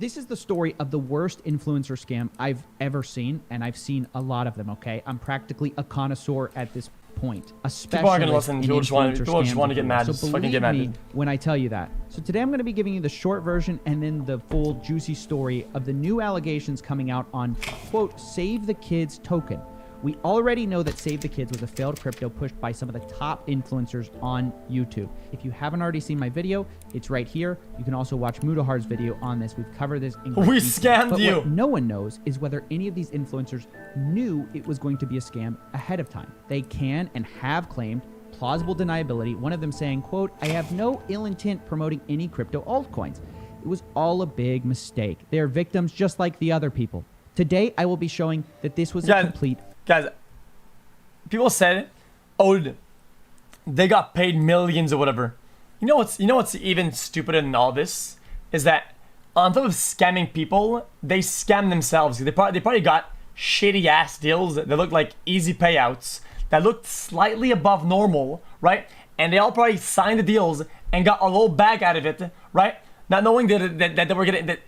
This is the story of the worst influencer scam I've ever seen, and I've seen a lot of them, okay? I'm practically a connoisseur at this point. People aren't gonna listen. People just want to get mad. So just fucking get mad. me when I tell you that. So today I'm going to be giving you the short version and then the full juicy story of the new allegations coming out on, quote, SaveTheKids token. We already know that SaveTheKids was a failed crypto pushed by some of the top influencers on YouTube. If you haven't already seen my video, it's right here. You can also watch Mudahar's video on this. We've covered this in great We detail. scammed But you. What no one knows is whether any of these influencers knew it was going to be a scam ahead of time. They can and have claimed plausible deniability, one of them saying, quote, I have no ill intent promoting any crypto altcoins. It was all a big mistake. They are victims just like the other people. Today, I will be showing that this was a complete... Guys, people said, oh, they got paid millions or whatever. You know what's even stupider than all this? Is that on top of scamming people, they scam themselves. They probably got shitty ass deals that look like easy payouts, that looked slightly above normal, right? And they all probably signed the deals and got a little bag out of it, right? Not knowing that they were getting that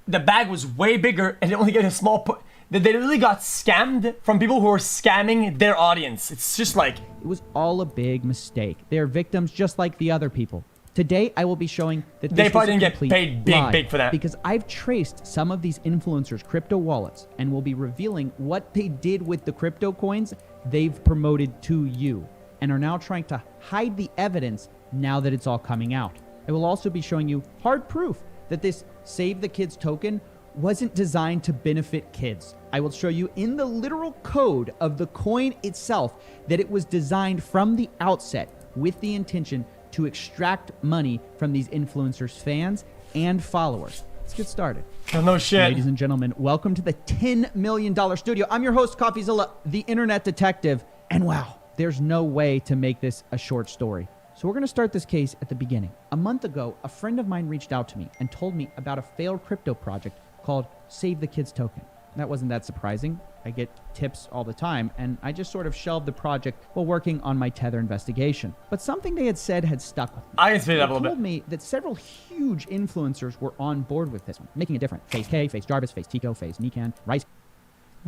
the bag was way bigger and they only get a small put. That they really got scammed from people who are scamming their audience. It's just like... It was all a big mistake. They are victims just like the other people. Today, I will be showing that this they probably was a didn't get paid big for that. Because I've traced some of these influencers' crypto wallets and will be revealing what they did with the crypto coins they've promoted to you and are now trying to hide the evidence now that it's all coming out. I will also be showing you hard proof that this SaveTheKids token wasn't designed to benefit kids. I will show you in the literal code of the coin itself that it was designed from the outset with the intention to extract money from these influencers' fans and followers. Let's get started. Oh, no shit. Ladies and gentlemen, welcome to the $10 million studio. I'm your host, CoffeeZilla, the internet detective. And wow, there's no way to make this a short story. So we're going to start this case at the beginning. A month ago, a friend of mine reached out to me and told me about a failed crypto project called SaveTheKids token. That wasn't that surprising. I get tips all the time, and I just sort of shelved the project while working on my Tether investigation. But something they had said had stuck with me. I can speed it up a little They bit. told me that several huge influencers were on board with this one, making a difference. Faze K, Faze Jarvis, Faze Tico, Faze Nikan, Rice.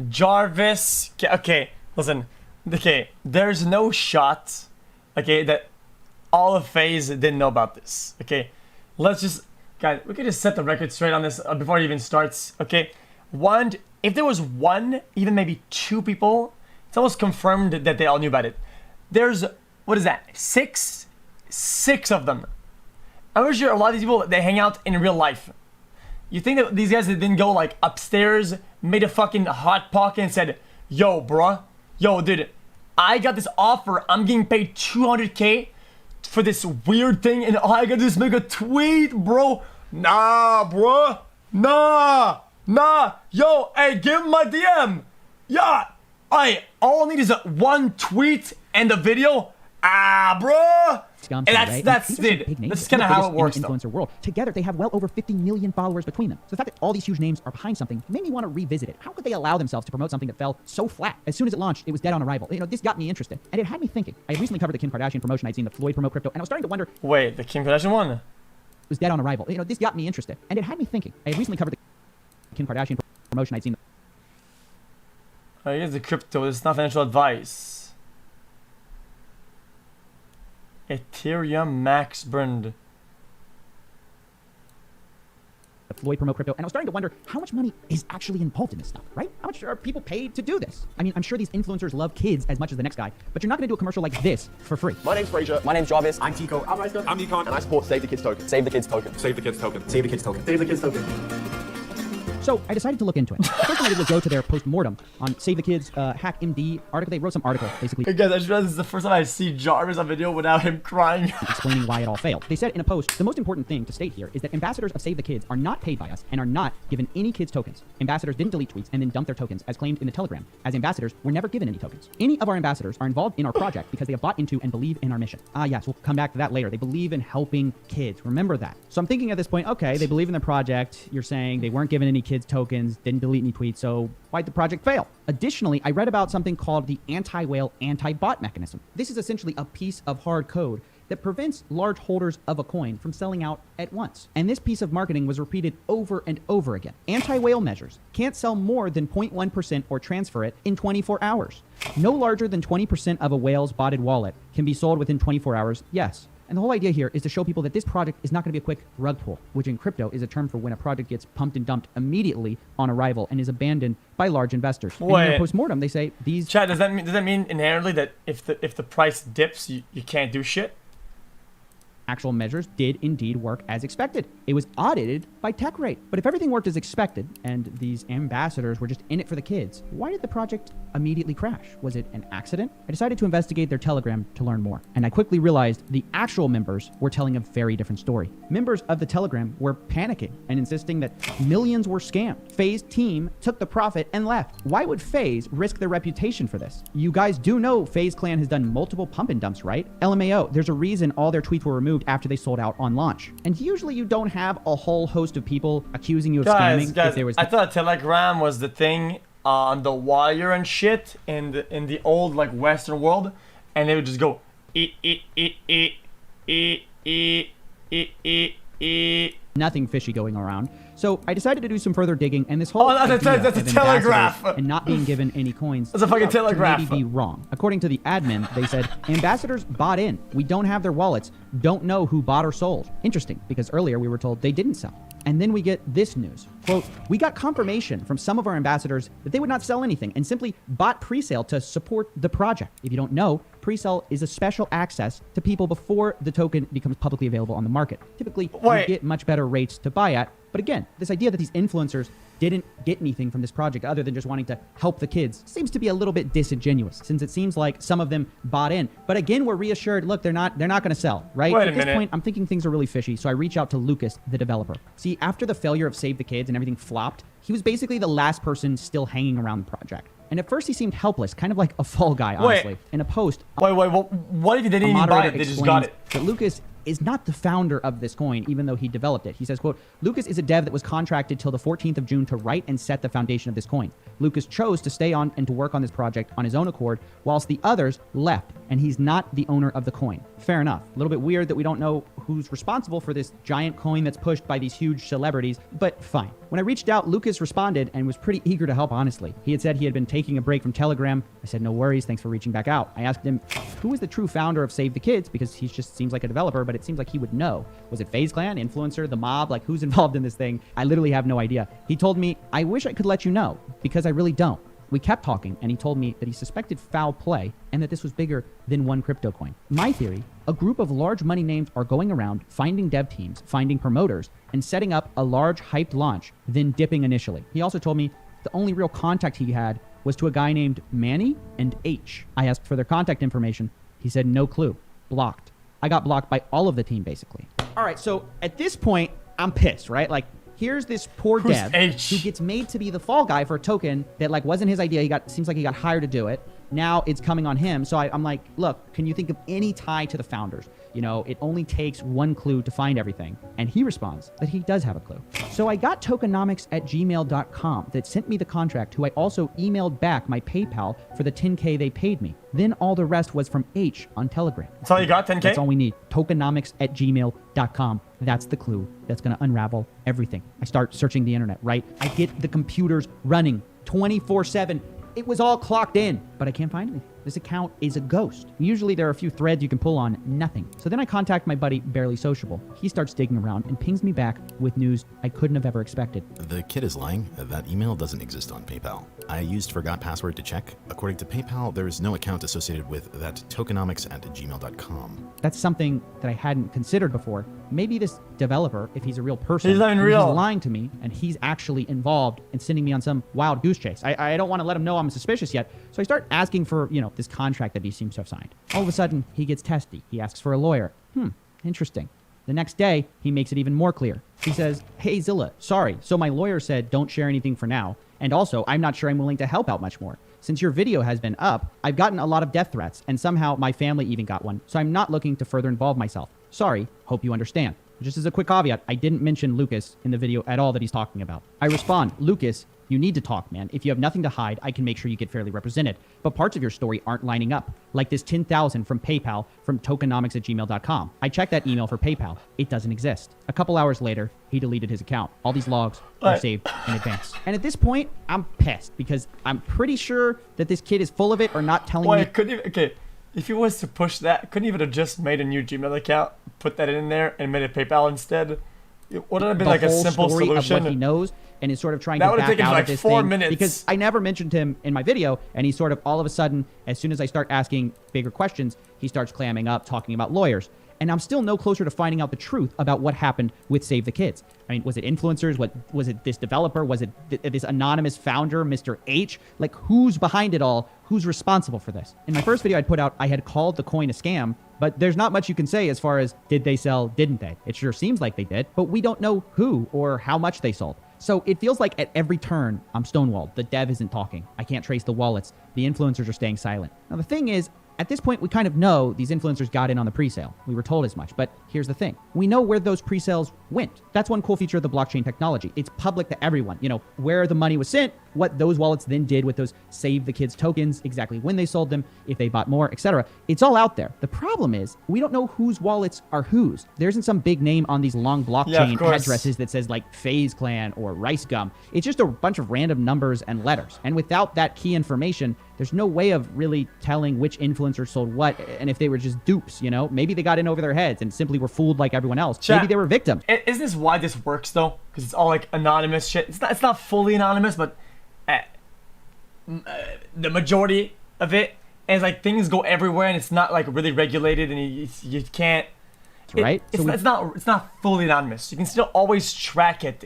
Jarvis. Okay, listen. Okay, there's no shot, okay, that all of Faze didn't know about this. Okay, let's just... Guys, we could just set the record straight on this before it even starts, okay? If there was one, even maybe two people, it's almost confirmed that they all knew about it. There's, what is that, six of them. I'm sure a lot of these people, they hang out in real life. You think that these guys didn't go like upstairs, made a fucking hot pocket and said, yo, bruh, yo, dude, I got this offer, I'm getting paid 200K for this weird thing, and all I gotta do is make a tweet, bro. Nah, bro. Nah. Yo, hey, give him my DM. Yeah. Hey, all I need is one tweet and a video. Bro. And that's it. That's kind of how it works, though. Influencer world. Together, they have well over 50 million followers between them. So the fact that all these huge names are behind something made me want to revisit it. How could they allow themselves to promote something that fell so flat? As soon as it launched, it was dead on arrival. You know, this got me interested, and it had me thinking. I had recently covered the Kim Kardashian promotion. I'd seen the Floyd promote crypto, and I was starting to wonder. Wait, the Kim Kardashian one? It was dead on arrival. You know, this got me interested, and it had me thinking. I had recently covered the Kim Kardashian promotion. I'd seen. Here's the crypto. This is not financial advice. Ethereum max burned. The Floyd promote crypto, and I was starting to wonder how much money is actually involved in this stuff, right? How much are people paid to do this? I mean, I'm sure these influencers love kids as much as the next guy, but you're not going to do a commercial like this for free. My name's Fraser. My name's Jarvis. I'm Tico. I'm Rice. I'm Nikan. And I support SaveTheKids token. SaveTheKids token. SaveTheKids token. SaveTheKids token. SaveTheKids token. So I decided to look into it. The first thing I did was go to their post-mortem on SaveTheKids HackMD article. They wrote some article, basically. Hey guys, I just realized this is the first time I see Jarvis on video without him crying. Explaining why it all failed. They said in a post, the most important thing to state here is that ambassadors of SaveTheKids are not paid by us and are not given any kids tokens. Ambassadors didn't delete tweets and then dump their tokens as claimed in the Telegram. As ambassadors, we're never given any tokens. Any of our ambassadors are involved in our project because they have bought into and believe in our mission. Yes, we'll come back to that later. They believe in helping kids. Remember that. So I'm thinking at this point, okay, they believe in the project. You're saying they weren't given any kids tokens, didn't delete any tweets, so why'd the project fail? Additionally, I read about something called the anti-whale, anti-bot mechanism. This is essentially a piece of hard code that prevents large holders of a coin from selling out at once. And this piece of marketing was repeated over and over again. Anti-whale measures can't sell more than 0.1% or transfer it in 24 hours. No larger than 20% of a whale's botted wallet can be sold within 24 hours, yes. And the whole idea here is to show people that this project is not going to be a quick rug pull, which in crypto is a term for when a project gets pumped and dumped immediately on arrival and is abandoned by large investors. And in their postmortem, they say these... Chad, does that mean inherently that if the price dips, you can't do shit? Actual measures did indeed work as expected. It was audited by TechRate. But if everything worked as expected, and these ambassadors were just in it for the kids, why did the project immediately crash? Was it an accident? I decided to investigate their Telegram to learn more. And I quickly realized the actual members were telling a very different story. Members of the Telegram were panicking and insisting that millions were scammed. Faze team took the profit and left. Why would Faze risk their reputation for this? You guys do know Faze Clan has done multiple pump and dumps, right? LMAO, there's a reason all their tweets were removed after they sold out on launch. And usually you don't have a whole host of people accusing you of scamming. Guys, if there was I thought Telegram was the thing on the wire and shit in the old like Western world, and they would just go nothing fishy going around. So I decided to do some further digging, and this whole that's a telegraph and not being given any coins. That's a fucking telegraph. Maybe be wrong. According to the admin, they said ambassadors bought in. We don't have their wallets. Don't know who bought or sold. Interesting, because earlier we were told they didn't sell. And then we get this news. Quote, we got confirmation from some of our ambassadors that they would not sell anything and simply bought pre-sale to support the project. If you don't know, pre-sale is a special access to people before the token becomes publicly available on the market. Typically, you get much better rates to buy at. But again, this idea that these influencers didn't get anything from this project other than just wanting to help the kids seems to be a little bit disingenuous, since it seems like some of them bought in. But again, we're reassured, look, they're not going to sell, right? At this point, I'm thinking things are really fishy, so I reach out to Lucas, the developer. See, after the failure of SaveTheKids and everything flopped, he was basically the last person still hanging around the project. And at first he seemed helpless, kind of like a fall guy, honestly. In a post, what if they didn't even buy it? They just got it. But Lucas is not the founder of this coin, even though he developed it. He says, quote, Lucas is a dev that was contracted till the 14th of June to write and set the foundation of this coin. Lucas chose to stay on and to work on this project on his own accord, whilst the others left, and he's not the owner of the coin. Fair enough. A little bit weird that we don't know who's responsible for this giant coin that's pushed by these huge celebrities, but fine. When I reached out, Lucas responded and was pretty eager to help, honestly. He had said he had been taking a break from Telegram. I said, no worries, thanks for reaching back out. I asked him, who is the true founder of SaveTheKids? Because he just seems like a developer, but it seems like he would know. Was it Faze Clan, influencer, the mob? Like, who's involved in this thing? I literally have no idea. He told me, I wish I could let you know, because I really don't. We kept talking, and he told me that he suspected foul play and that this was bigger than one crypto coin. My theory, a group of large money names are going around finding dev teams, finding promoters, and setting up a large hyped launch, then dipping initially. He also told me the only real contact he had was to a guy named Manny and H. I asked for their contact information. He said no clue. Blocked. I got blocked by all of the team, basically. All right, so at this point, I'm pissed, right? Like, here's this poor dev who gets made to be the fall guy for a token that like wasn't his idea. Seems like he got hired to do it. Now it's coming on him. So I'm like, look, can you think of any tie to the founders? You know, it only takes one clue to find everything. And he responds that he does have a clue. So I got tokenomics@gmail.com that sent me the contract, who I also emailed back my PayPal for the 10K they paid me. Then all the rest was from H on Telegram. That's all you got, 10K? That's all we need. Tokenomics@gmail.com. That's the clue that's going to unravel everything. I start searching the internet, right? I get the computers running 24/7. It was all clocked in, but I can't find anything. This account is a ghost. Usually there are a few threads you can pull on, nothing. So then I contact my buddy, Barely Sociable. He starts digging around and pings me back with news I couldn't have ever expected. The kid is lying. That email doesn't exist on PayPal. I used forgot password to check. According to PayPal, there is no account associated with that tokenomics@gmail.com. That's something that I hadn't considered before. Maybe this developer, if he's a real person, he's not even real. He's lying to me, and he's actually involved in sending me on some wild goose chase. I don't want to let him know I'm suspicious yet, so I start asking for, this contract that he seems to have signed. All of a sudden, he gets testy. He asks for a lawyer. Interesting. The next day, he makes it even more clear. He says, hey, Zilla, sorry. So my lawyer said don't share anything for now. And also, I'm not sure I'm willing to help out much more. Since your video has been up, I've gotten a lot of death threats, and somehow my family even got one. So I'm not looking to further involve myself. Sorry. Hope you understand. Just as a quick caveat, I didn't mention Lucas in the video at all that he's talking about. I respond, Lucas, You need to talk, man. If you have nothing to hide, I can make sure you get fairly represented. But parts of your story aren't lining up, like this 10,000 from PayPal from tokenomics@gmail.com. I checked that email for PayPal. It doesn't exist. A couple hours later, he deleted his account. All these logs are saved in advance. And at this point, I'm pissed because I'm pretty sure that this kid is full of it or not telling me. Okay, if he was to push that, couldn't he have just made a new Gmail account, put that in there, and made a PayPal instead? Wouldn't it have been like a simple solution? Of what he knows and is sort of trying that to back out like of this 4 thing minutes. Because I never mentioned him in my video, and he sort of all of a sudden, as soon as I start asking bigger questions, he starts clamming up, talking about lawyers. And I'm still no closer to finding out the truth about what happened with Save the Kids. I mean, was it influencers? What was it? This developer? Was it this anonymous founder, Mr. H? Like, who's behind it all? Who's responsible for this? In my first video I'd put out, I had called the coin a scam, but there's not much you can say as far as did they sell, didn't they? It sure seems like they did, but we don't know who or how much they sold. So it feels like at every turn, I'm stonewalled. The dev isn't talking. I can't trace the wallets. The influencers are staying silent. Now, the thing is, at this point, we kind of know these influencers got in on the pre-sale. We were told as much, but here's the thing. We know where those pre-sales went. That's one cool feature of the blockchain technology. It's public to everyone. You know, where the money was sent, what those wallets then did with those Save the Kids tokens, exactly when they sold them, if they bought more, etc. It's all out there. The problem is we don't know whose wallets are whose. There isn't some big name on these long blockchain addresses that says like Faze Clan or Rice Gum. It's just a bunch of random numbers and letters. And without that key information, there's no way of really telling which influencer sold what and if they were just dupes, you know? Maybe they got in over their heads and simply were fooled like everyone else. Chat, maybe they were victims. Isn't this why this works though? Because it's all like anonymous shit. It's not fully anonymous, but the majority of it is like things go everywhere and it's not like really regulated and you can't. Right? It's not fully anonymous. You can still always track it.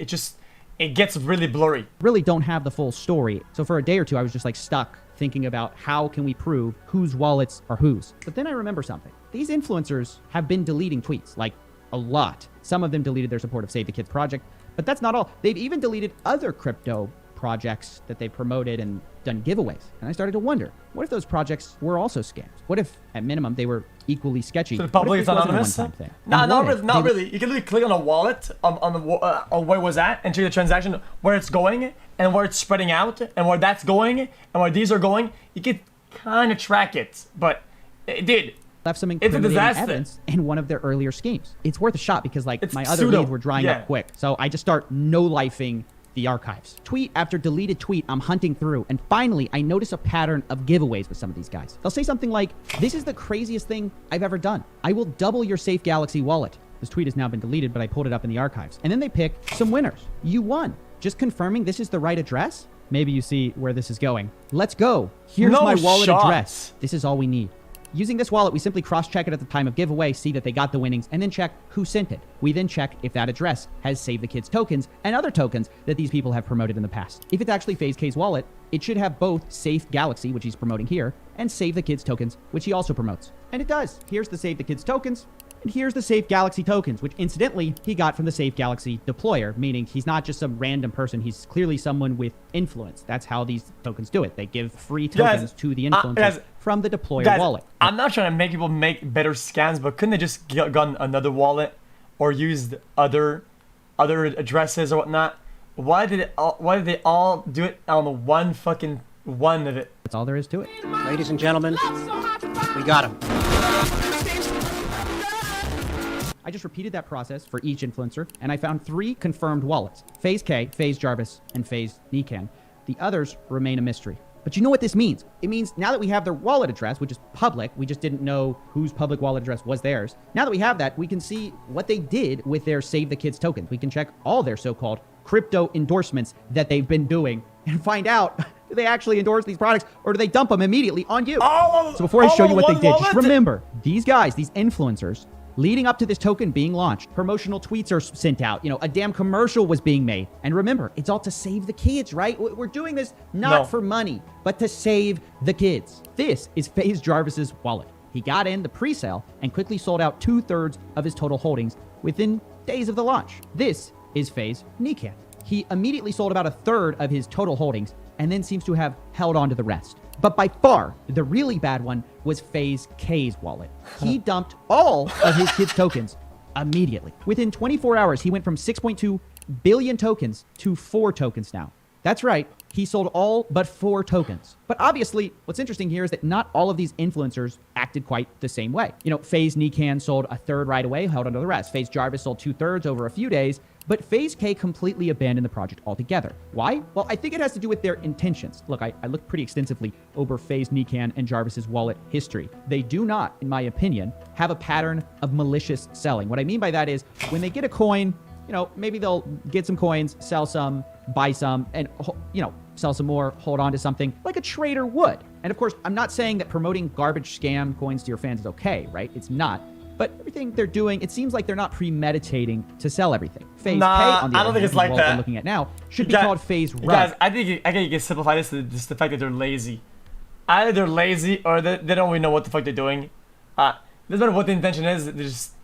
It gets really blurry. Really don't have the full story. So for a day or two, I was just like stuck thinking about how can we prove whose wallets are whose. But then I remember something. These influencers have been deleting tweets, like a lot. Some of them deleted their support of Save the Kids project, but that's not all. They've even deleted other crypto projects that they promoted and done giveaways. And I started to wonder, what if those projects were also scams? What if, at minimum, they were equally sketchy? So the public is anonymous? No, not really. You can literally click on a wallet on where it was at and check the transaction, where it's going and where it's spreading out and where that's going and where these are going. You can kind of track it, but it did. Left some incriminating evidence in one of their earlier schemes. It's worth a shot because like my other leads were drying up quick. So I just start no-lifing the archives. Tweet after deleted tweet, I'm hunting through, and finally I notice a pattern of giveaways with some of these guys. They'll say something like, this is the craziest thing I've ever done. I will double your Safe Galaxy wallet. This tweet has now been deleted, but I pulled it up in the archives. And then they pick some winners. You won. Just confirming this is the right address? Maybe you see where this is going. Let's go. Here's my wallet address. This is all we need. Using this wallet, we simply cross-check it at the time of giveaway, see that they got the winnings, and then check who sent it. We then check if that address has Save the Kids tokens and other tokens that these people have promoted in the past. If it's actually Faze K's wallet, it should have both Safe Galaxy, which he's promoting here, and Save the Kids tokens, which he also promotes. And it does. Here's the Save the Kids tokens, and here's the Safe Galaxy tokens, which incidentally, he got from the Safe Galaxy deployer, meaning he's not just some random person. He's clearly someone with influence. That's how these tokens do it. They give free tokens to the influencers from the deployer wallet. I'm not trying to make people make better scams, but couldn't they just gotten another wallet or used other addresses or whatnot? Why did they all do it on one fucking one of it? That's all there is to it. Ladies and gentlemen, we got him. I just repeated that process for each influencer, and I found 3 confirmed wallets. Faze K, Faze Jarvis, and Faze Nikan. The others remain a mystery. But you know what this means? It means now that we have their wallet address, which is public, we just didn't know whose public wallet address was theirs. Now that we have that, we can see what they did with their Save the Kids tokens. We can check all their so-called crypto endorsements that they've been doing and find out, do they actually endorse these products or do they dump them immediately on you? So before I show you what they did, just remember, these guys, these influencers, leading up to this token being launched, promotional tweets are sent out. You know, a damn commercial was being made. And remember, it's all to save the kids, right? We're doing this not for money, but to save the kids. This is Faze Jarvis's wallet. He got in the pre-sale and quickly sold out 2/3 of his total holdings within days of the launch. This is Faze Nikan. He immediately sold about 1/3 of his total holdings and then seems to have held on to the rest. But by far, the really bad one was Faze K's wallet. He dumped all of his kids' tokens immediately. Within 24 hours, he went from 6.2 billion tokens to 4 tokens now. That's right. He sold all but 4 tokens. But obviously, what's interesting here is that not all of these influencers acted quite the same way. You know, Faze Nikan sold a third right away, held onto the rest. Faze Jarvis sold 2/3 over a few days, but Faze K completely abandoned the project altogether. Why? Well, I think it has to do with their intentions. Look, I looked pretty extensively over Faze Nikan and Jarvis's wallet history. They do not, in my opinion, have a pattern of malicious selling. What I mean by that is when they get a coin, you know, maybe they'll get some coins, sell some, buy some, and, you know, sell some more, hold on to something like a trader would. And of course, I'm not saying that promoting garbage scam coins to your fans is okay, right? It's not. But everything they're doing, it seems like they're not premeditating to sell everything. Faze K, on the I other don't think hand, it's like what that. we're looking at now, should be called Faze Rug. Guys, I think you can simplify this to just the fact that they're lazy. Either they're lazy or they don't really know what the fuck they're doing. Doesn't matter what the intention is, they're just...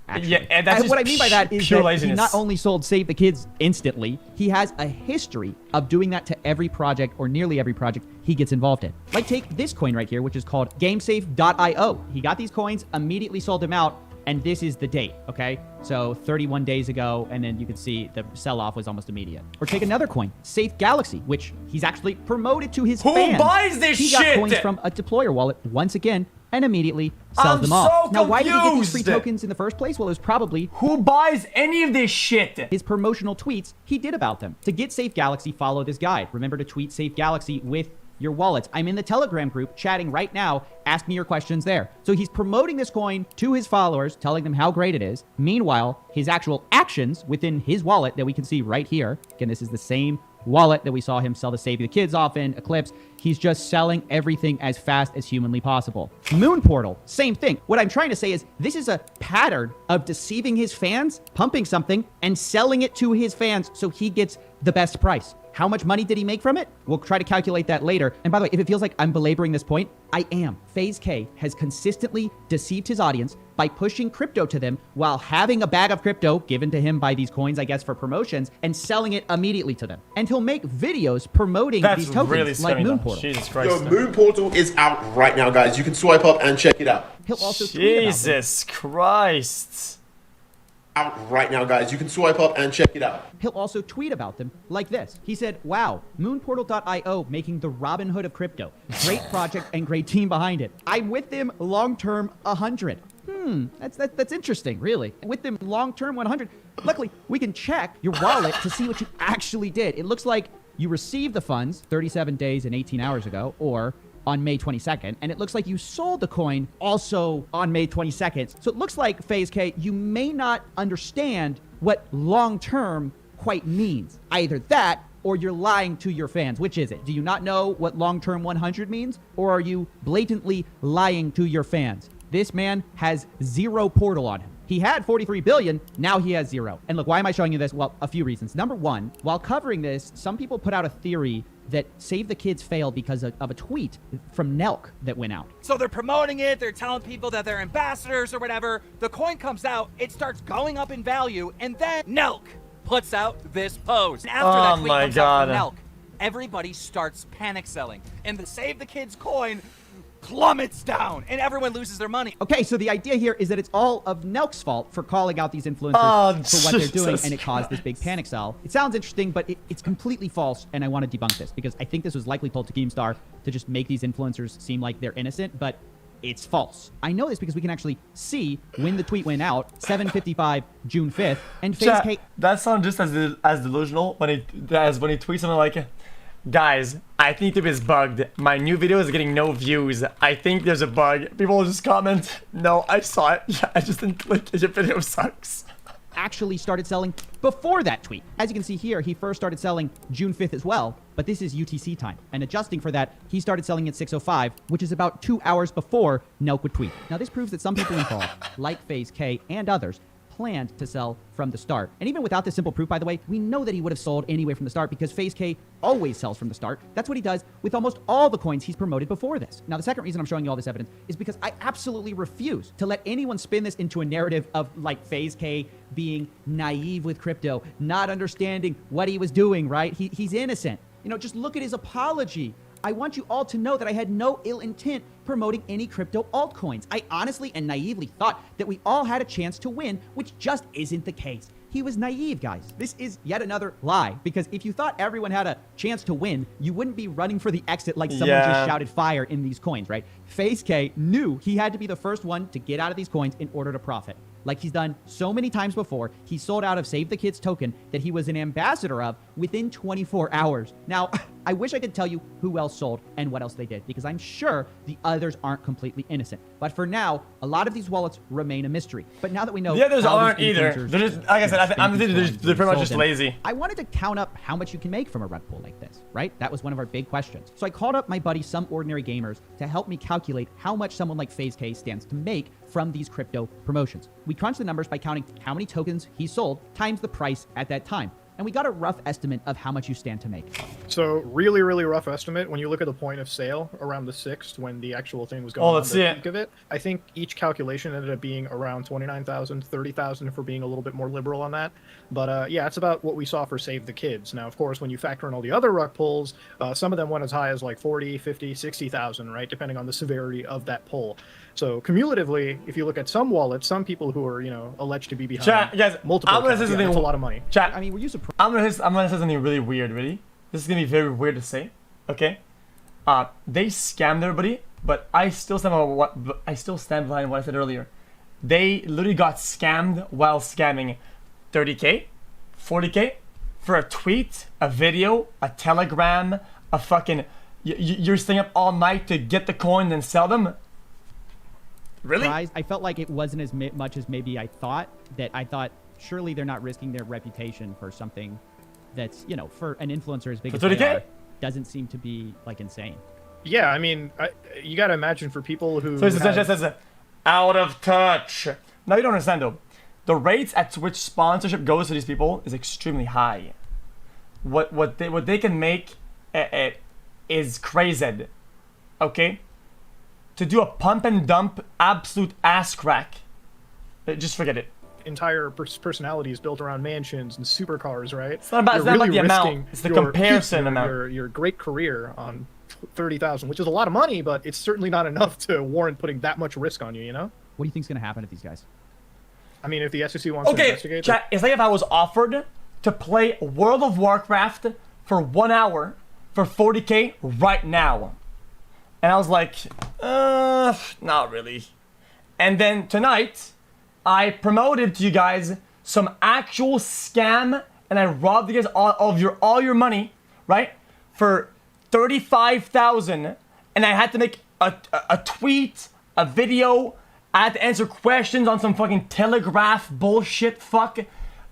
Actually. Yeah, and that's And what I mean by that is pure that laziness. he not only sold Save the Kids instantly, he has a history of doing that to every project or nearly every project he gets involved in. Like take this coin right here, which is called GameSafe.io. He got these coins, immediately sold them out, and this is the date, okay? So 31 days ago, and then you can see the sell-off was almost immediate. Or take another coin, Safe Galaxy, which he's actually promoted to his fans. Who buys this he shit? He got coins from a deployer wallet once again, and immediately sells I'm them off. so Now, why did he get these free confused. tokens in the first place? Well, it was probably Who buys any of this shit? his promotional tweets he did about them. To get Safe Galaxy, follow this guide. Remember to tweet Safe Galaxy with your wallets. I'm in the Telegram group chatting right now. Ask me your questions there. So he's promoting this coin to his followers, telling them how great it is. Meanwhile, his actual actions within his wallet that we can see right here. Again, this is the same wallet that we saw him sell the Save the Kids off in Eclipse. He's just selling everything as fast as humanly possible. Moon Portal, same thing. What I'm trying to say is this is a pattern of deceiving his fans, pumping something, and selling it to his fans so he gets the best price. How much money did he make from it? We'll try to calculate that later. And by the way, if it feels like I'm belaboring this point, I am. Faze K has consistently deceived his audience by pushing crypto to them while having a bag of crypto given to him by these coins, I guess, for promotions, and selling it immediately to them. And he'll make videos promoting That's these tokens really like scummy, Moon though. Portal. Jesus Christ. Yo, Moon Portal is out right now, guys. You can swipe up and check it out. He'll also tweet about them. Jesus Christ. Out right now, guys. You can swipe up and check it out. He'll also tweet about them like this. He said, wow, moonportal.io making the Robin Hood of crypto. Great project and great team behind it. I'm with them long-term 100. That's interesting, really. With them long-term 100. Luckily, we can check your wallet to see what you actually did. It looks like you received the funds 37 days and 18 hours ago, or on May 22nd, and it looks like you sold the coin also on May 22nd. So it looks like, Faze K, you may not understand what long-term quite means. Either that, or you're lying to your fans. Which is it? Do you not know what long-term 100 means? Or are you blatantly lying to your fans? This man has 0 portal on him. He had 43 billion, now he has 0. And look, why am I showing you this? Well, a few reasons. Number one, while covering this, some people put out a theory that Save the Kids failed because of a tweet from Nelk that went out. So they're promoting it, they're telling people that they're ambassadors or whatever. The coin comes out, it starts going up in value, and then Nelk puts out this post. And after that tweet comes out from Nelk, everybody starts panic selling. And the Save the Kids coin plummets down and everyone loses their money. Okay, so the idea here is that it's all of Nelk's fault for calling out these influencers for what they're doing, Jesus and it caused this big panic sell. It sounds interesting, but it's completely false, and I want to debunk this because I think this was likely told to Keemstar to just make these influencers seem like they're innocent, but it's false. I know this because we can actually see when the tweet went out, 7:55 June 5th, and Faze K. That sounds just as delusional when he tweets something like, guys, I think YouTube is bugged. My new video is getting no views. I think there's a bug. People will just comment, no, I saw it. Yeah, I just didn't click it. Your video sucks. Actually started selling before that tweet. As you can see here, he first started selling June 5th as well, but this is UTC time. And adjusting for that, he started selling at 6:05, which is about 2 hours before Nelk would tweet. Now this proves that some people involved, like Faze K and others, planned to sell from the start. And even without this simple proof, by the way, we know that he would have sold anyway from the start because Faze K always sells from the start. That's what he does with almost all the coins he's promoted before this. Now, the second reason I'm showing you all this evidence is because I absolutely refuse to let anyone spin this into a narrative of like Faze K being naive with crypto, not understanding what he was doing, right? He's innocent. You know, just look at his apology. I want you all to know that I had no ill intent promoting any crypto altcoins. I honestly and naively thought that we all had a chance to win, which just isn't the case. He was naive, guys. This is yet another lie, because if you thought everyone had a chance to win, you wouldn't be running for the exit like someone just shouted fire in these coins, right? Faze K knew he had to be the first one to get out of these coins in order to profit. Like he's done so many times before, he sold out of SaveTheKids token that he was an ambassador of within 24 hours. Now, I wish I could tell you who else sold and what else they did, because I'm sure the others aren't completely innocent. But for now, a lot of these wallets remain a mystery. But now that we know the others how aren't these either. They're just, like I said, they're pretty much just them, lazy. I wanted to count up how much you can make from a rug pull like this, right? That was one of our big questions. So I called up my buddy, Some Ordinary Gamers, to help me calculate how much someone like Faze K stands to make from these crypto promotions. We crunched the numbers by counting how many tokens he sold times the price at that time. And we got a rough estimate of how much you stand to make. So really, really rough estimate. When you look at the point of sale around the 6th, when the actual thing was going on, the peak of it, I think each calculation ended up being around 29,000, 30,000 if we're being a little bit more liberal on that. But yeah, it's about what we saw for SaveTheKids. Now, of course, when you factor in all the other rug pulls, some of them went as high as like 40, 50, 60,000, right? Depending on the severity of that pull. So cumulatively, if you look at some wallets, some people who are, alleged to be behind guys, multiple accounts, that's a lot of money. Chat, I mean, were you surprised? I'm gonna say something really weird, really. This is gonna be very weird to say, okay? They scammed everybody, but I still stand behind what I said earlier. They literally got scammed while scamming 30K, 40K for a tweet, a video, a telegram, a fucking... You're staying up all night to get the coins and sell them? Really? I felt like it wasn't as much as maybe I thought. I thought surely they're not risking their reputation for something that's, for an influencer as big as they are, doesn't seem to be like insane. Yeah, I mean, you got to imagine for people who so it's out of touch. Now you don't understand though. The rates at which sponsorship goes to these people is extremely high. What they can make is crazy. Okay? To do a pump and dump absolute ass crack, just forget it. Entire personality is built around mansions and supercars, right? It's not about the amount. It's the comparison amount. Your great career on 30,000, which is a lot of money, but it's certainly not enough to warrant putting that much risk on you. What do you think's gonna happen to these guys? I mean, if the SEC wants to investigate. Chat, it's like if I was offered to play World of Warcraft for 1 hour for 40K right now. And I was like, not really. And then tonight, I promoted to you guys some actual scam, and I robbed you guys all your money, right? For 35,000, and I had to make a tweet, a video. I had to answer questions on some fucking Telegraph bullshit fuck,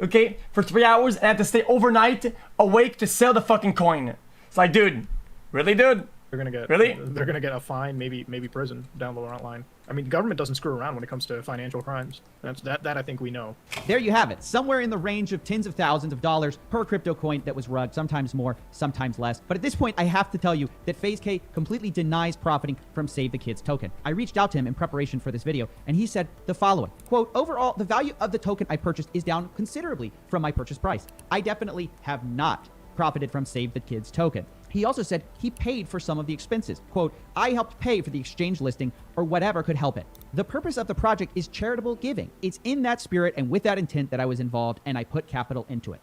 okay? For 3 hours, and I had to stay overnight awake to sell the fucking coin. It's like, dude, really, dude? They're gonna get a fine, maybe prison down the line. I mean, the government doesn't screw around when it comes to financial crimes. That I think we know. There you have it. Somewhere in the range of tens of thousands of dollars per crypto coin that was rugged, sometimes more, sometimes less. But at this point, I have to tell you that Faze K completely denies profiting from SaveTheKids token. I reached out to him in preparation for this video, and he said the following, quote, overall, the value of the token I purchased is down considerably from my purchase price. I definitely have not profited from SaveTheKids token. He also said he paid for some of the expenses. Quote, I helped pay for the exchange listing or whatever could help it. The purpose of the project is charitable giving. It's in that spirit and with that intent that I was involved and I put capital into it.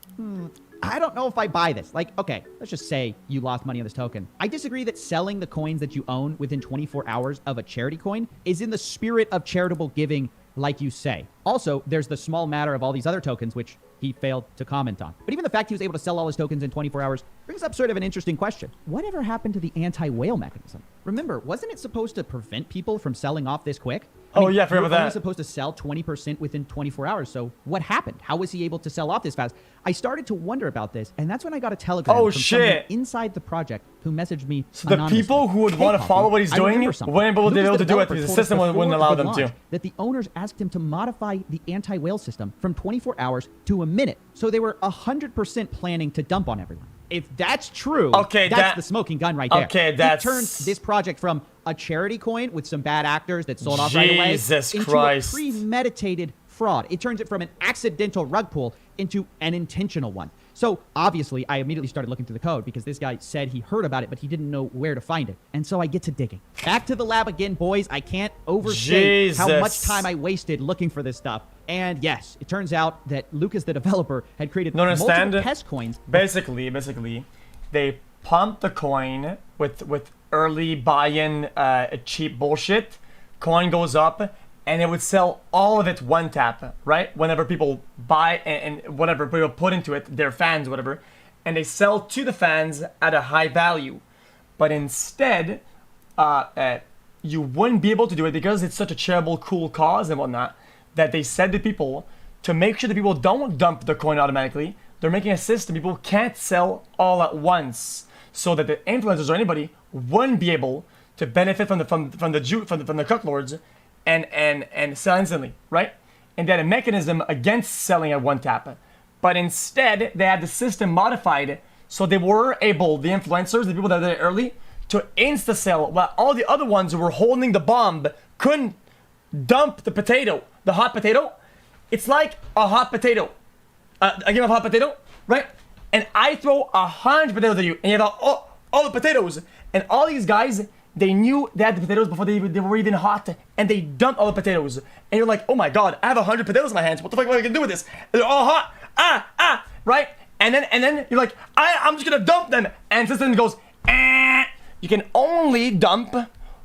I don't know if I buy this. Like, okay, let's just say you lost money on this token. I disagree that selling the coins that you own within 24 hours of a charity coin is in the spirit of charitable giving, like you say. Also, there's the small matter of all these other tokens, which he failed to comment on. But even the fact he was able to sell all his tokens in 24 hours brings up sort of an interesting question. Whatever happened to the anti-whale mechanism? Remember, wasn't it supposed to prevent people from selling off this quick? I mean, yeah, I forgot about that. He was supposed to sell 20% within 24 hours. So what happened? How was he able to sell off this fast? I started to wonder about this, and that's when I got a telegram from someone inside the project who messaged me. So the people who would want to follow what he's doing wouldn't be able to do it because the system wouldn't allow them to. That the owners asked him to modify the anti-whale system from 24 hours to a minute. So they were 100% planning to dump on everyone. If that's true, that's the smoking gun right there. Okay, it turned this project from a charity coin with some bad actors that sold off right away into a premeditated fraud. It turns it from an accidental rug pull into an intentional one. So obviously, I immediately started looking through the code because this guy said he heard about it, but he didn't know where to find it. And so I get to digging. Back to the lab again, boys. I can't overstate how much time I wasted looking for this stuff. And yes, it turns out that Lucas, the developer, had created No, multiple understand? test coins. Basically, they pump the coin with early buy-in cheap bullshit. Coin goes up, and it would sell all of it one tap, right? Whenever people buy and whatever people put into it, their fans, whatever, and they sell to the fans at a high value. But instead, you wouldn't be able to do it because it's such a charitable, cool cause and whatnot, that they said to people to make sure that people don't dump the coin automatically. They're making a system people can't sell all at once, so that the influencers or anybody wouldn't be able to benefit from the cucklords and sell instantly, right? And they had a mechanism against selling at one tap. But instead, they had the system modified so they were able, the influencers, the people that are there early, to insta-sell, while all the other ones who were holding the bomb couldn't dump the potato, the hot potato. It's like a hot potato. A game of hot potato, right? And I throw 100 potatoes at you, and you have all the potatoes. And all these guys, they knew they had the potatoes before they were even hot, and they dumped all the potatoes. And you're like, oh my god, I have 100 potatoes in my hands. What the fuck am I gonna do with this? And they're all hot. Right? And then you're like, I'm just gonna dump them. And system goes, You can only dump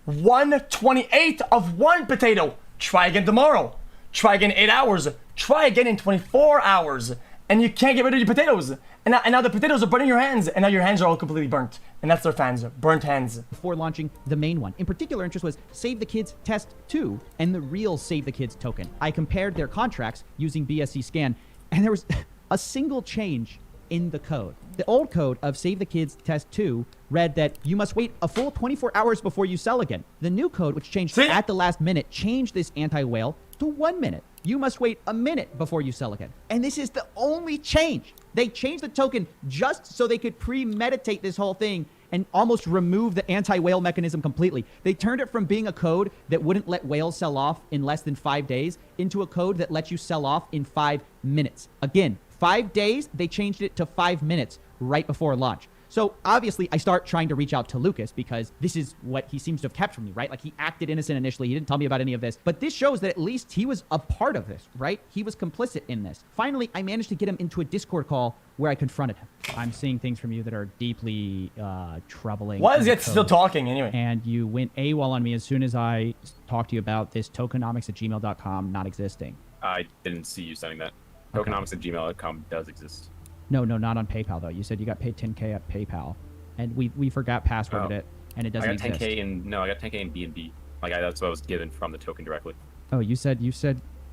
1/28 of one potato. Try again tomorrow. Try again in 8 hours. Try again in 24 hours. And you can't get rid of your potatoes. And now the potatoes are burning your hands. And now your hands are all completely burnt. And that's their fans. Burnt hands. Before launching the main one. In particular interest was Save the Kids Test 2 and the real Save the Kids token. I compared their contracts using BSC Scan, and there was a single change in the code. The old code of Save the Kids Test 2 read that you must wait a full 24 hours before you sell again. The new code, which changed at the last minute, changed this anti-whale to 1 minute. You must wait a minute before you sell again. And this is the only change. They changed the token just so they could premeditate this whole thing and almost remove the anti-whale mechanism completely. They turned it from being a code that wouldn't let whales sell off in less than 5 days into a code that lets you sell off in 5 minutes. Again, 5 days, they changed it to 5 minutes right before launch. So obviously I start trying to reach out to Lucas because this is what he seems to have kept from me, right? Like he acted innocent initially. He didn't tell me about any of this, but this shows that at least he was a part of this, right? He was complicit in this. Finally, I managed to get him into a Discord call where I confronted him. I'm seeing things from you that are deeply troubling. Why is it still talking anyway? And you went AWOL on me as soon as I talked to you about this tokenomics@gmail.com not existing. I didn't see you sending that. Okay. Tokenomics@gmail.com does exist. No, not on PayPal though. You said you got paid 10K at PayPal, and we forgot passworded it, and it doesn't exist. I got 10K in I got 10K in BNB. That's what I was given from the token directly. Oh, you said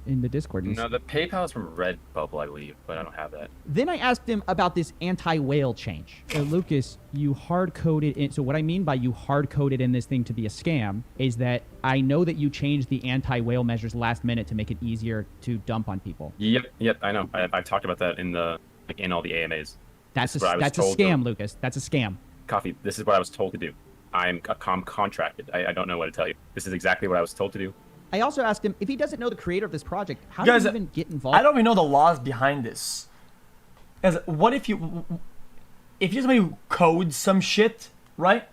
in the Discord. No, the PayPal is from Redbubble, I believe, but I don't have that. Then I asked him about this anti-whale change. Lucas, you hard-coded in. So what I mean by you hard-coded in this thing to be a scam is that I know that you changed the anti-whale measures last minute to make it easier to dump on people. Yep, I know. I've talked about that in all the AMAs. That's a scam, Lucas. That's a scam. Coffee, this is what I was told to do. I'm contracted. I don't know what to tell you. This is exactly what I was told to do. I also asked him if he doesn't know the creator of this project, how do you even get involved? I don't even know the laws behind this. What if you somebody who codes some shit, right?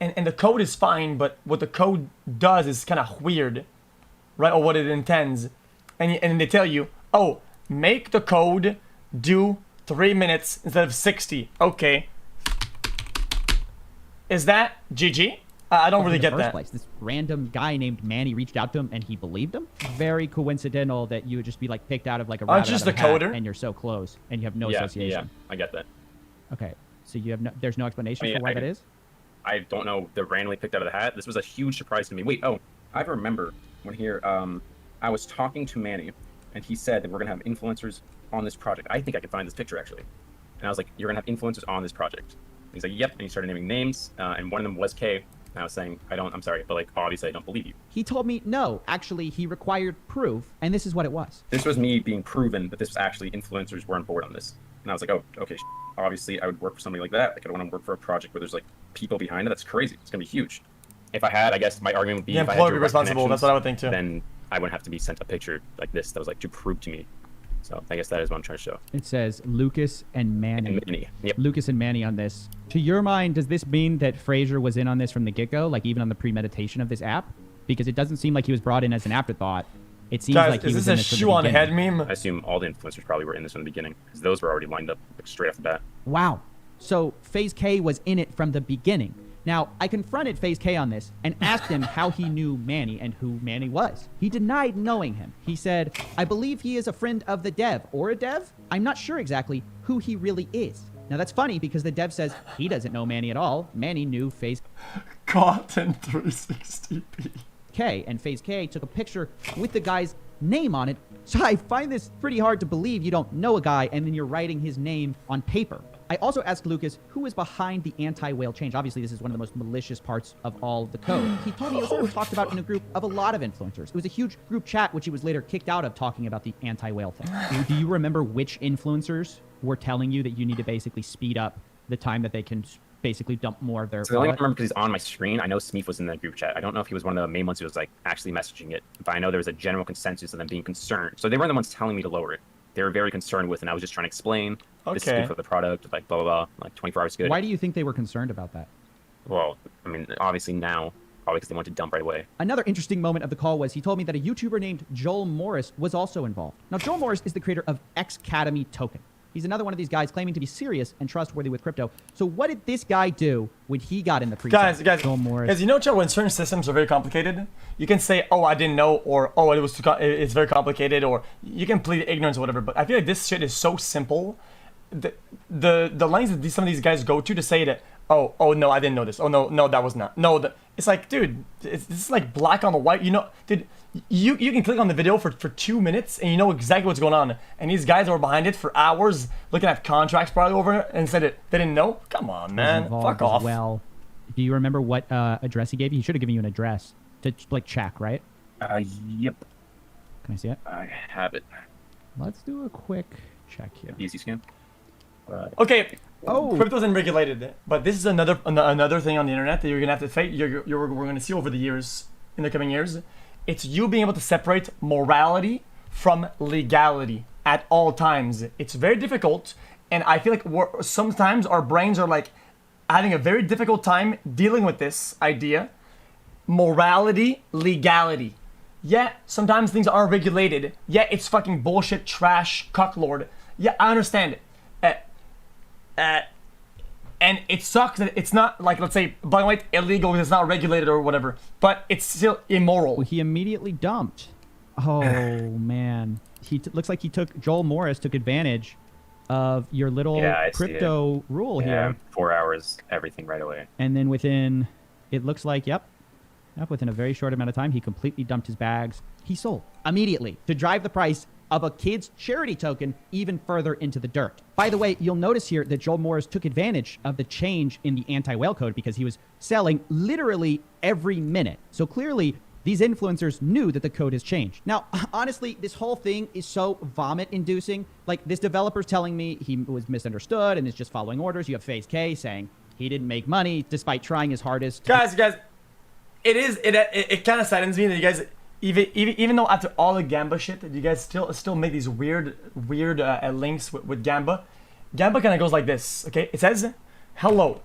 And the code is fine, but what the code does is kind of weird, right? Or what it intends, and they tell you, oh, make the code do 3 minutes instead of 60. Okay. Is that GG? I don't really get that. Place. This random guy named Manny reached out to him and he believed him. Very coincidental that you would just be like picked out of like a rabbit just out of a coder, and you're so close and you have no association. Yeah, I get that. Okay, so you have there's no explanation for why that is? I don't know. They're randomly picked out of the hat. This was a huge surprise to me. Wait, I remember when I was talking to Manny and he said that we're gonna have influencers on this project. I think I could find this picture actually. And I was like, you're gonna have influencers on this project. And he's like, yep. And he started naming names, and one of them was K. And I was saying, I'm sorry, but like, obviously I don't believe you. He told me, no, actually he required proof, and this is what it was. This was me being proven that this was actually influencers were on board on this. And I was like, oh, okay, obviously I would work for somebody like that. Like, I don't want to work for a project where there's like people behind it. That's crazy. It's gonna be huge. If I had, I guess my argument would be, if I had employer be responsible. That's what I would think too. Then I wouldn't have to be sent a picture like this that was like to prove to me. So I guess that is what I'm trying to show. It says Lucas and Manny. Yep. Lucas and Manny on this. To your mind, does this mean that Fraser was in on this from the get-go, like even on the premeditation of this app? Because it doesn't seem like he was brought in as an afterthought. It seems Guys, like he is was this in a this from shoe the on the head beginning. meme? I assume all the influencers probably were in this from the beginning, because those were already lined up like, straight off the bat. Wow. So Faze K was in it from the beginning. Now, I confronted Faze K on this and asked him how he knew Manny and who Manny was. He denied knowing him. He said, I believe he is a friend of the dev or a dev. I'm not sure exactly who he really is. Now, that's funny because the dev says he doesn't know Manny at all. Manny knew Faze Caught in 360p. K, and Faze K took a picture with the guy's name on it. So I find this pretty hard to believe you don't know a guy and then you're writing his name on paper. I also asked Lucas who was behind the anti-whale change. Obviously, this is one of the most malicious parts of all the code. He told me it was sort of talked about in a group of a lot of influencers. It was a huge group chat, which he was later kicked out of talking about the anti-whale thing. Do you remember which influencers were telling you that you need to basically speed up the time that they can basically dump more of their... So the only one I remember because he's on my screen, I know Smeef was in that group chat. I don't know if he was one of the main ones who was like actually messaging it, but I know there was a general consensus of them being concerned. So they weren't the ones telling me to lower it. They were very concerned with, and I was just trying to explain this is good for the product, like blah, blah, blah, like 24 hours good. Why do you think they were concerned about that? Well, I mean, obviously now, probably because they want to dump right away. Another interesting moment of the call was he told me that a YouTuber named Joel Morris was also involved. Now, Joel Morris is the creator of xCademy Token. He's another one of these guys claiming to be serious and trustworthy with crypto. So what did this guy do when he got in the pre-sale? Guys, Joel Morris. As you know, Joe, when certain systems are very complicated, you can say, "Oh, I didn't know," or "Oh, it was too it's very complicated," or you can plead ignorance or whatever. But I feel like this shit is so simple. The lines that some of these guys go to say that, "Oh, no, I didn't know this. Oh, no, that was not. No, it's like, dude, this is like black on the white. You know, dude, you can click on the video for 2 minutes and you know exactly what's going on. And these guys are behind it for hours, looking at contracts probably over it, and said it they didn't know. Come on, man, fuck off. Well, do you remember what address he gave you? He should have given you an address to like check, right? Yep. Can I see it? I have it. Let's do a quick check here. Easy scan. Okay. Oh. Crypto's unregulated, but this is another thing on the internet that you're gonna have to fight. We're gonna see over the years, in the coming years. It's you being able to separate morality from legality at all times. It's very difficult, and I feel like sometimes our brains are like having a very difficult time dealing with this idea. Morality, legality. Yeah, sometimes things are regulated. Yeah, it's fucking bullshit, trash, cucklord. Yeah, I understand it. And it sucks that it's not like, let's say, black and white illegal because it's not regulated or whatever, but it's still immoral. Well, he immediately dumped. Oh man, looks like Joel Morris took advantage of your little crypto rule here. 4 hours, everything right away. And then it looks like, within a very short amount of time, he completely dumped his bags. He sold immediately to drive the price of a kid's charity token even further into the dirt. By the way, you'll notice here that Joel Morris took advantage of the change in the anti-whale code because he was selling literally every minute. So clearly, these influencers knew that the code has changed. Now, honestly, this whole thing is so vomit-inducing. Like, this developer's telling me he was misunderstood and is just following orders. You have Faze K saying he didn't make money despite trying his hardest. Guys, it kind of saddens me that you guys... Even though after all the Gamba shit, that you guys still make these weird links with Gamba. Gamba kind of goes like this, okay? It says, "Hello,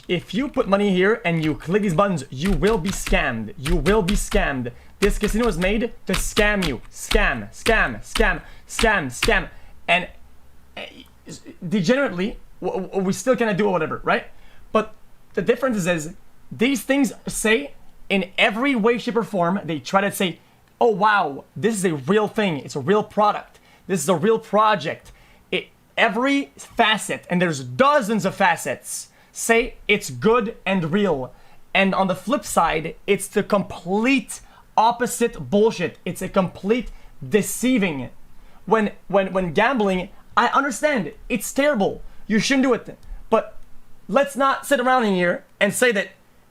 if you put money here and you click these buttons, you will be scammed. You will be scammed. This casino is made to scam you. Scam, scam, scam, scam, scam." And degenerately, we still kind of do it, whatever, right? But the difference is these things say, in every way, shape, or form, they try to say, "Oh, wow, this is a real thing. It's a real product. This is a real project." Every facet, and there's dozens of facets, say it's good and real. And on the flip side, it's the complete opposite bullshit. It's a complete deceiving. When gambling, I understand it. It's terrible. You shouldn't do it. But let's not sit around in here and say that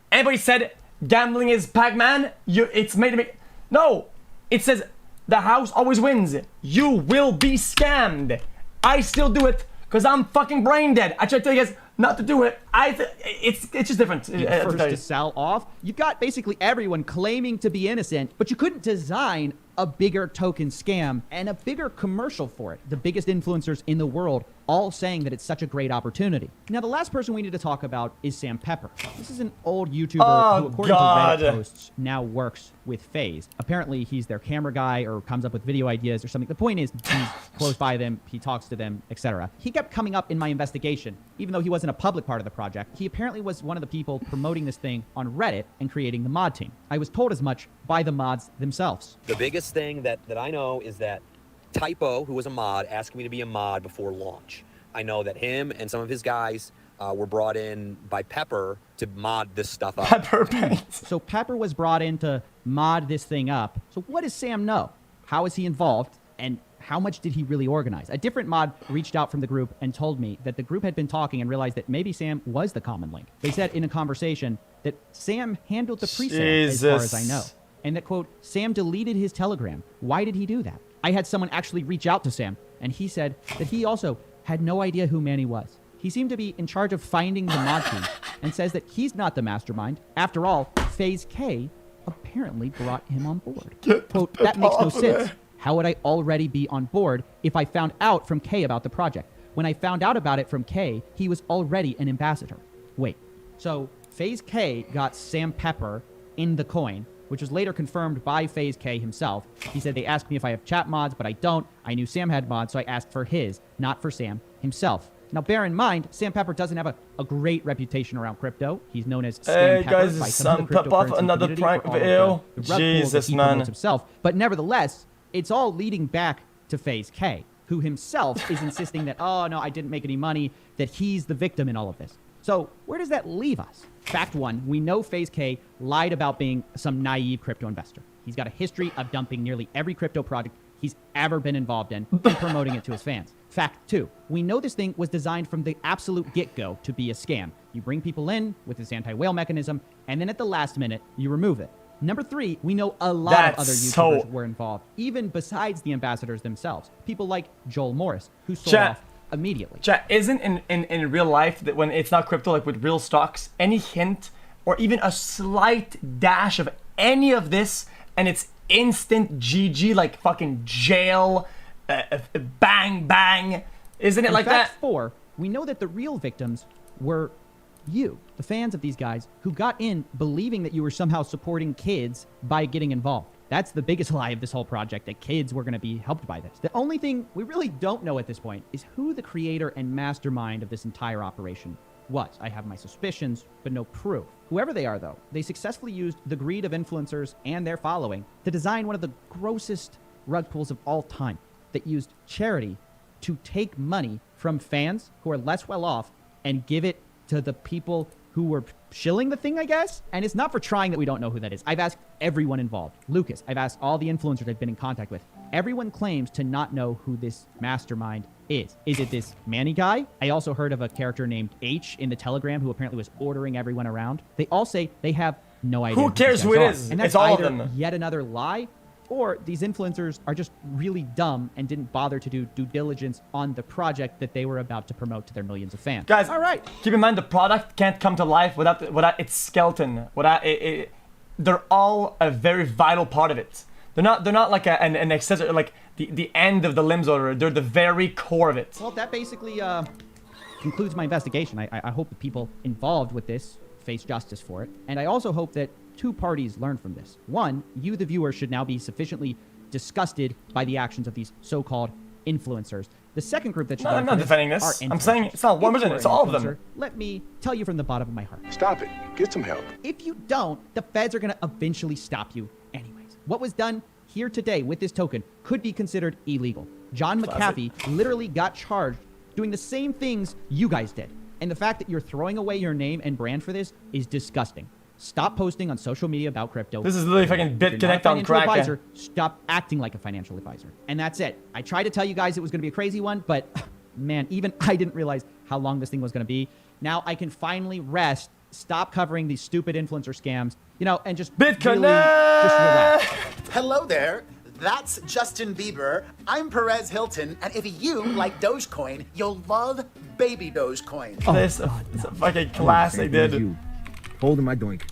anybody said gambling is Pac-Man. It's made to make... No, it says the house always wins. You will be scammed. I still do it because I'm fucking brain dead. I try to tell you guys not to do it. It's just different. First to sell off. You've got basically everyone claiming to be innocent, but you couldn't design a bigger token scam and a bigger commercial for it. The biggest influencers in the world all saying that it's such a great opportunity. Now, the last person we need to talk about is Sam Pepper. This is an old YouTuber who, according to Reddit posts, now works with Faze. Apparently, he's their camera guy or comes up with video ideas or something. The point is, he's close by them, he talks to them, etc. He kept coming up in my investigation, even though he wasn't a public part of the project. He apparently was one of the people promoting this thing on Reddit and creating the mod team. I was told as much by the mods themselves. The biggest thing that I know is that Typo, who was a mod, asked me to be a mod before launch. I know that him and some of his guys were brought in by Pepper to mod this stuff up. Pepper paints. So Pepper was brought in to mod this thing up. So what does Sam know? How is he involved? And how much did he really organize? A different mod reached out from the group and told me that the group had been talking and realized that maybe Sam was the common link. They said in a conversation that Sam handled the pre-sale as far as I know. And that, quote, Sam deleted his Telegram. Why did he do that? I had someone actually reach out to Sam, and he said that he also had no idea who Manny was. He seemed to be in charge of finding the mod team, and says that he's not the mastermind. After all, Faze K apparently brought him on board. Quote, that makes no sense. How would I already be on board if I found out from K about the project? When I found out about it from K, he was already an ambassador. Wait, so Faze K got Sam Pepper in the coin, which was later confirmed by Faze K himself. He said, they asked me if I have chat mods, but I don't. I knew Sam had mods, so I asked for his, not for Sam himself. Now, bear in mind, Sam Pepper doesn't have a great reputation around crypto. He's known as Scam Pepper by some of the cryptocurrency another community prank for all of video. the rug Jesus, pulls that he man. promotes himself. But nevertheless, it's all leading back to Faze K, who himself is insisting that, oh, no, I didn't make any money, that he's the victim in all of this. So where does that leave us? Fact one, we know Faze K lied about being some naive crypto investor. He's got a history of dumping nearly every crypto project he's ever been involved in and promoting it to his fans. Fact two, we know this thing was designed from the absolute get-go to be a scam. You bring people in with this anti-whale mechanism, and then at the last minute, you remove it. Number three, we know a lot of other YouTubers were involved, even besides the ambassadors themselves. People like Joel Morris, who sold off immediately. Chat, isn't in real life that when it's not crypto, like with real stocks, any hint or even a slight dash of any of this and it's instant GG, like fucking jail, bang, bang. Isn't it like that? Fact four, we know that the real victims were you, the fans of these guys, who got in believing that you were somehow supporting kids by getting involved. That's the biggest lie of this whole project, that kids were going to be helped by this. The only thing we really don't know at this point is who the creator and mastermind of this entire operation was. I have my suspicions, but no proof. Whoever they are, though, they successfully used the greed of influencers and their following to design one of the grossest rug pulls of all time that used charity to take money from fans who are less well off and give it to the people who were shilling the thing, I guess. And it's not for trying that we don't know who that is. I've asked everyone involved. Lucas, I've asked all the influencers I've been in contact with. Everyone claims to not know who this mastermind is. Is it this Manny guy? I also heard of a character named H in the Telegram who apparently was ordering everyone around. They all say they have no idea. Who cares who it is? And that's it's all of either them. Yet another lie, or these influencers are just really dumb and didn't bother to do due diligence on the project that they were about to promote to their millions of fans. Guys, all right. Keep in mind the product can't come to life without its skeleton. They're all a very vital part of it. They're not like an accessory, like the end of the limbs order. They're the very core of it. Well, that basically concludes my investigation. I hope the people involved with this face justice for it. And I also hope that two parties learn from this. One, you, the viewer, should now be sufficiently disgusted by the actions of these so-called influencers. The second group that should I'm not defending this. I'm saying it's not one person, it's all of them. Let me tell you from the bottom of my heart. Stop it. Get some help. If you don't, the feds are going to eventually stop you anyways. What was done here today with this token could be considered illegal. John McAfee literally got charged doing the same things you guys did. And the fact that you're throwing away your name and brand for this is disgusting. Stop posting on social media about crypto. This is literally fucking BitConnect on crack. Advisor, stop acting like a financial advisor. And that's it. I tried to tell you guys it was going to be a crazy one, but man, even I didn't realize how long this thing was going to be. Now I can finally rest, stop covering these stupid influencer scams, you know, and just BitConnect! Really just relax. Hello there. That's Justin Bieber. I'm Perez Hilton, and if you like Dogecoin, you'll love Baby Dogecoin. Oh, this is a fucking classic, dude. Holding my doink.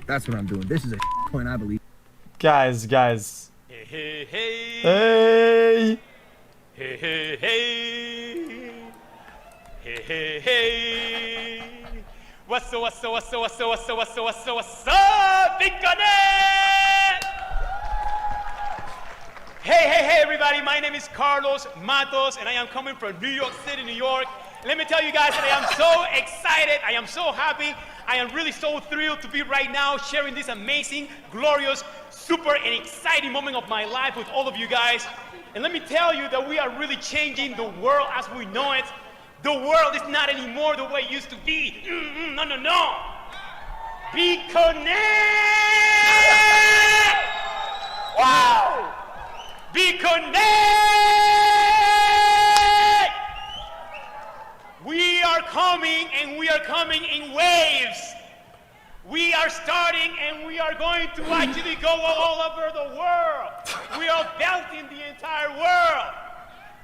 That's what I'm doing. This is a coin, I believe. Guys. Hey, hey, hey. Hey. Hey, hey, hey. hey, hey. What's up, Big Connect? Hey, everybody, my name is Carlos Matos, and I am coming from New York City, New York. Let me tell you guys that I am so excited, I am so happy, I am really so thrilled to be right now sharing this amazing, glorious, super and exciting moment of my life with all of you guys. And let me tell you that we are really changing the world as we know it. The world is not anymore the way it used to be. No. Be connect! Wow! Be connect! We are coming, and we are coming in waves. We are starting, and we are going to actually go all over the world. We are belting the entire world.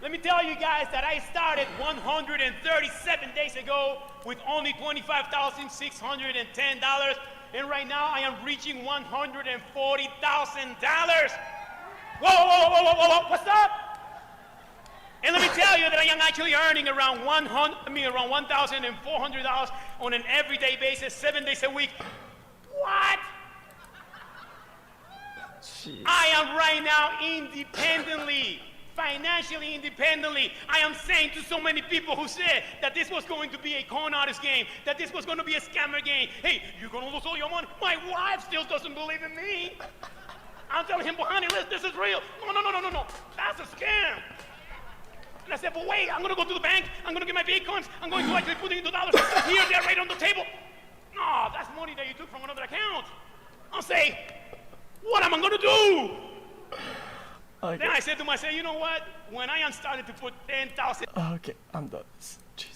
Let me tell you guys that I started 137 days ago with only $25,610, and right now I am reaching $140,000. Whoa, what's up? And let me tell you that I am actually earning around $1,400 on an everyday basis, 7 days a week. What? Jeez. I am right now independently, financially independently. I am saying to so many people who said that this was going to be a con artist game, that this was going to be a scammer game. Hey, you're going to lose all your money. My wife still doesn't believe in me. I'm telling him, well, honey, listen, this is real. No. That's a scam. And I said, but wait, I'm going to go to the bank. I'm going to get my Bitcoins. I'm going to actually put it into dollars. Here, they're right on the table. No, that's money that you took from another account. I'll say, what am I going to do? Okay. Then I said to myself, you know what? When I am starting to put 10,000... Okay, I'm done. Jeez.